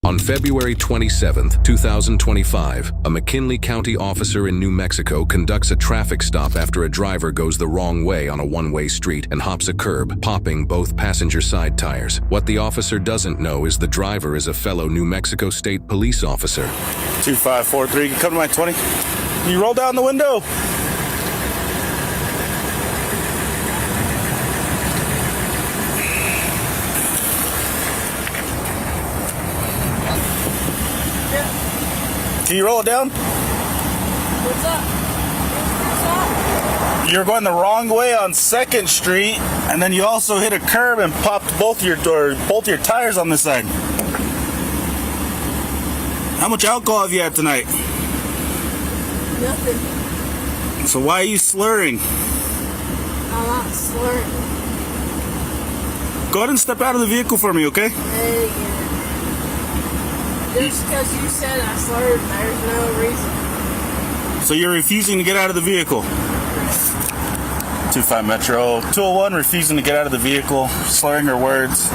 On February 27, 2025, a McKinley County officer in New Mexico conducts a traffic stop after a driver goes the wrong way on a one-way street and hops a curb, popping both passenger side tires. What the officer doesn't know is the driver is a fellow New Mexico State police officer. 2543, you come to my 20. You roll down the window. Can you roll it down? What's up? What's up? You're going the wrong way on 2nd Street, and then you also hit a curb and popped both your tires on this side. How much alcohol have you had tonight? Nothing. So why are you slurring? I'm not slurring. Go ahead and step out of the vehicle for me, okay? Hey, just because you said I slurred, there's no reason. So you're refusing to get out of the vehicle? 25 Metro. 201 refusing to get out of the vehicle, slurring her words.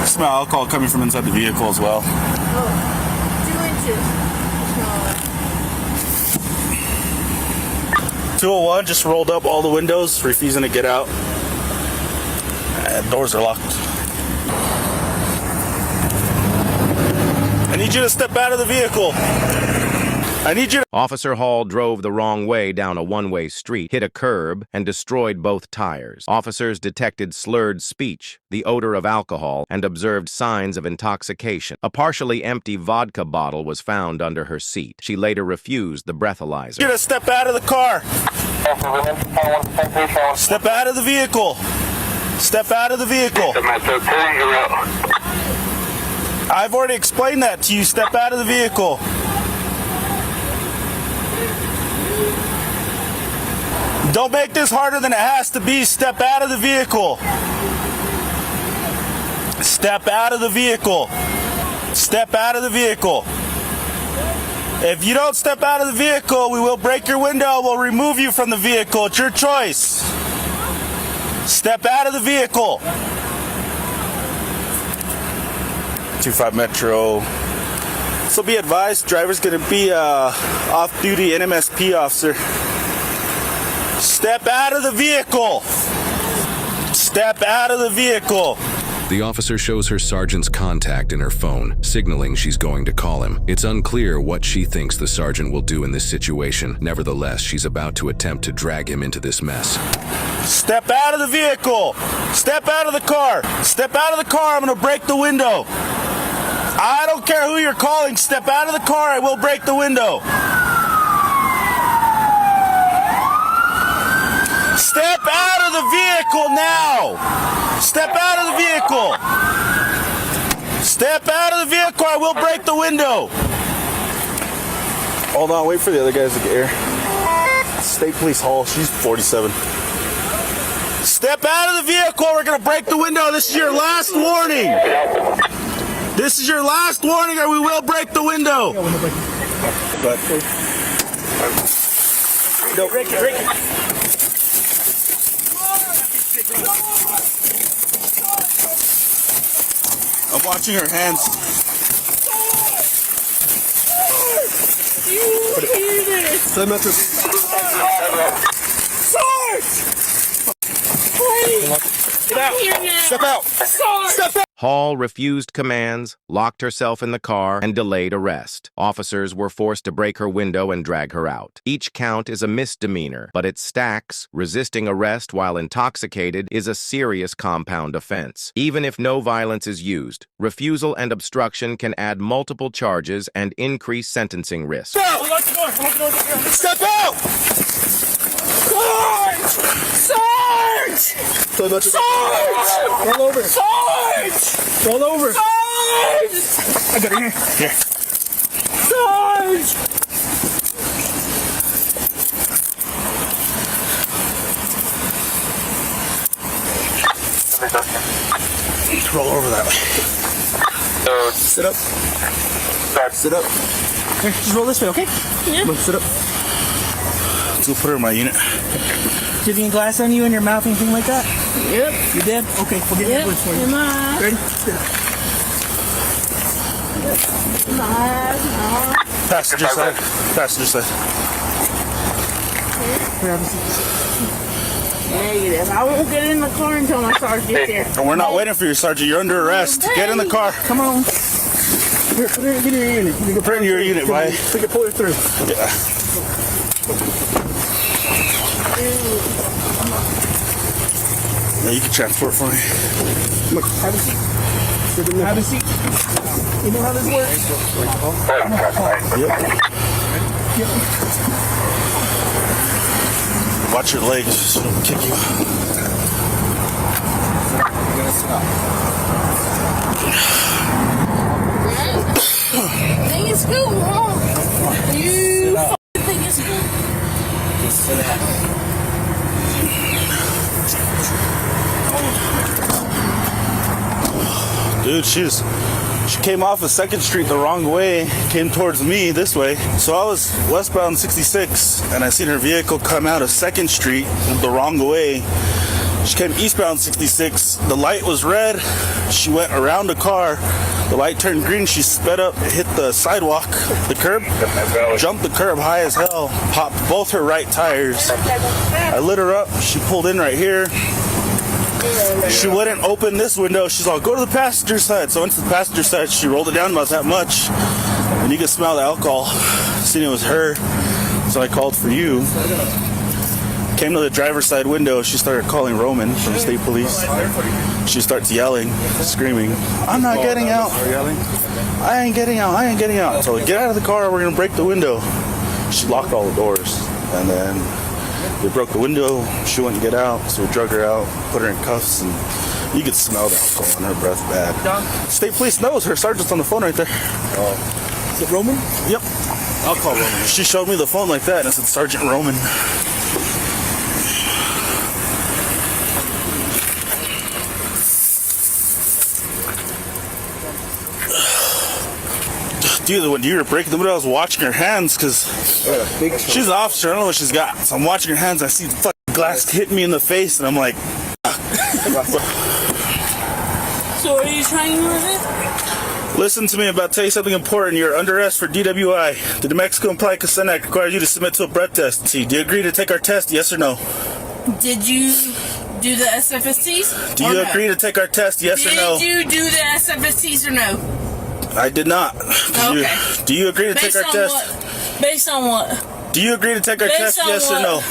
Smell alcohol coming from inside the vehicle as well. Oh, 2 inches. 201 just rolled up all the windows, refusing to get out. Doors are locked. I need you to step out of the vehicle. I need you to... Officer Hall drove the wrong way down a one-way street, hit a curb, and destroyed both tires. Officers detected slurred speech, the odor of alcohol, and observed signs of intoxication. A partially empty vodka bottle was found under her seat. She later refused the breathalyzer. You to step out of the car. Step out of the vehicle. Step out of the vehicle. I've already explained that to you. Step out of the vehicle. Don't make this harder than it has to be. Step out of the vehicle. Step out of the vehicle. Step out of the vehicle. If you don't step out of the vehicle, we will break your window. We'll remove you from the vehicle. It's your choice. Step out of the vehicle. 25 Metro. So be advised, driver's going to be off-duty NMSP officer. Step out of the vehicle. Step out of the vehicle. The officer shows her sergeant's contact in her phone, signaling she's going to call him. It's unclear what she thinks the sergeant will do in this situation. Nevertheless, she's about to attempt to drag him into this mess. Step out of the vehicle. Step out of the car. Step out of the car. I'm going to break the window. I don't care who you're calling. Step out of the car. I will break the window. Step out of the vehicle now. Step out of the vehicle. Step out of the vehicle. I will break the window. Hold on. Wait for the other guys to get here. State Police Hall. She's 47. Step out of the vehicle. We're going to break the window. This is your last warning. This is your last warning, or we will break the window. But, no, Ricky. I'm watching her hands. Step out! Step out! Hall refused commands, locked herself in the car, and delayed arrest. Officers were forced to break her window and drag her out. Each count is a misdemeanor, but it stacks. Resisting arrest while intoxicated is a serious compound offense. Even if no violence is used, refusal and obstruction can add multiple charges and increase sentencing risk. Step out! Sarge! Sarge! Roll over. Sarge! Roll over. Sarge! I got it here. Here. Sarge! Roll over that way. Sit up. Sit up. Here, just roll this way, okay? Yeah. Look, sit up. Let's go put her in my unit. Did you have any glass on you in your mouth, anything like that? Yep. You did? Okay, we'll get Yep. that for you. Am I? Ready? Sit up. Passenger side. Passenger side. Negative. I won't get in the car until my sergeant gets there. And we're not waiting for you, Sergeant. You're under arrest. Get in the car. Come on. Here, put it in your unit. You can Put it in your unit, right? We can pull it through. Yeah. Yeah, you can transport for me. Look, have a seat. Have a seat. You know how this works? Yep. Watch your legs. So don't kick you. Think it's cool, huh? You fucking think it's cool? Just sit down. Dude, she came off of 2nd Street the wrong way, came towards me this way. So I was westbound 66, and I seen her vehicle come out of 2nd Street the wrong way. She came eastbound 66. The light was red. She went around the car. The light turned green. She sped up, hit the sidewalk, the curb, jumped the curb high as hell, popped both her right tires. I lit her up. She pulled in right here. She wouldn't open this window. She's all, go to the passenger side. So I went to the passenger side. She rolled it down about that much. And you could smell the alcohol. Seen it was her. So I called for you. Came to the driver's side window. She started calling Roman from the state police. She starts yelling, screaming, I'm not getting out. I ain't getting out. I ain't getting out. So get out of the car. We're going to break the window. She locked all the doors. And then we broke the window. She wouldn't get out. So we drug her out, put her in cuffs, and you could smell the alcohol in her breath bad. State police knows. Her sergeant's on the phone right there. Is it Roman? Yep. I'll call Roman. She showed me the phone like that, and it said Sergeant Roman. Dude, when you were breaking the window, I was watching her hands because she's an officer. I don't know what she's got. So I'm watching her hands. I see the fucking glass hit me in the face, and I'm like, So are you trying with it? listen to me. I'm about to tell you something important. You're under arrest for DWI. The New Mexico Implied Consent Act requires you to submit to a breath test. See, do you agree to take our test? Yes or no? Did you do the SFSTs? Do you agree to take our test? Yes or no? Did you do the SFSTs or no? I did not. Okay. Do you agree to take our test? What? Based on what? Do you agree to take our test? Yes or no?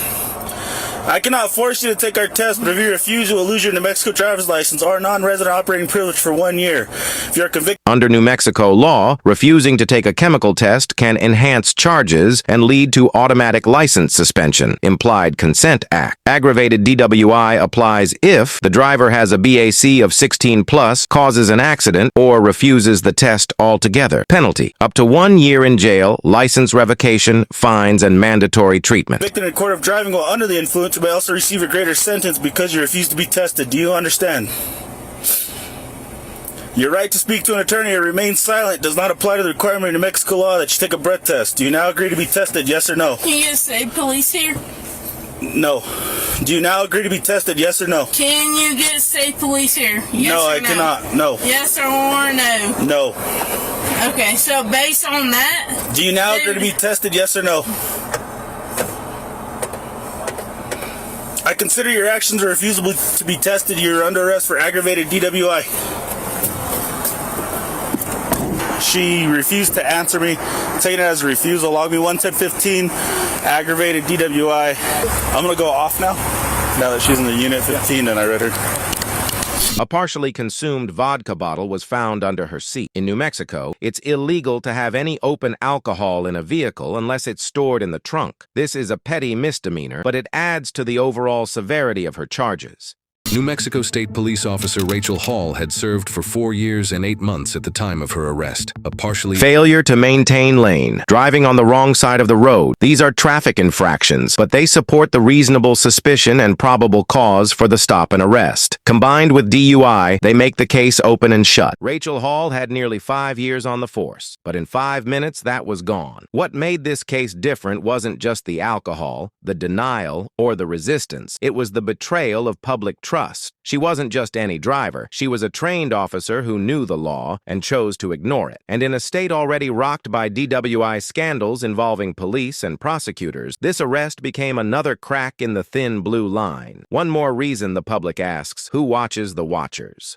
I cannot force you to take our test, but if you refuse, you will lose your New Mexico driver's license or non-resident operating privilege for 1 year. If you're convicted Under New Mexico law, refusing to take a chemical test can enhance charges and lead to automatic license suspension. Implied Consent Act. Aggravated DWI applies if the driver has a BAC of 16 plus, causes an accident, or refuses the test altogether. Penalty: up to 1 year in jail, license revocation, fines, and mandatory treatment. in a court of driving while under the influence, you may also receive a greater sentence because you refuse to be tested. Do you understand? Your right to speak to an attorney or remain silent does not apply to the requirement in New Mexico law that you take a breath test. Do you now agree to be tested? Yes or no? Can you get state police here? No. Do you now agree to be tested? Yes or no? Can you get state police here? Yes No, or I cannot. No. Yes or no? No. Okay, so based on that, Do you now agree to be tested? Yes or no? I consider your actions a refusal to be tested. You're under arrest for aggravated DWI. She refused to answer me. Taking it as a refusal. Log me 11015. Aggravated DWI. I'm going to go off now that she's in the unit 15 and I read her. A partially consumed vodka bottle was found under her seat. In New Mexico, it's illegal to have any open alcohol in a vehicle unless it's stored in the trunk. This is a petty misdemeanor, but it adds to the overall severity of her charges. New Mexico State Police Officer Rachel Hall had served for 4 years and 8 months at the time of her arrest. A partially Failure to maintain lane, driving on the wrong side of the road. These are traffic infractions, but they support the reasonable suspicion and probable cause for the stop and arrest. Combined with DUI, they make the case open and shut. Rachel Hall had nearly 5 years on the force, but in 5 minutes, that was gone. What made this case different wasn't just the alcohol, the denial, or the resistance. It was the betrayal of public trust trust. She wasn't just any driver. She was a trained officer who knew the law and chose to ignore it. And in a state already rocked by DWI scandals involving police and prosecutors, this arrest became another crack in the thin blue line. One more reason the public asks, who watches the watchers?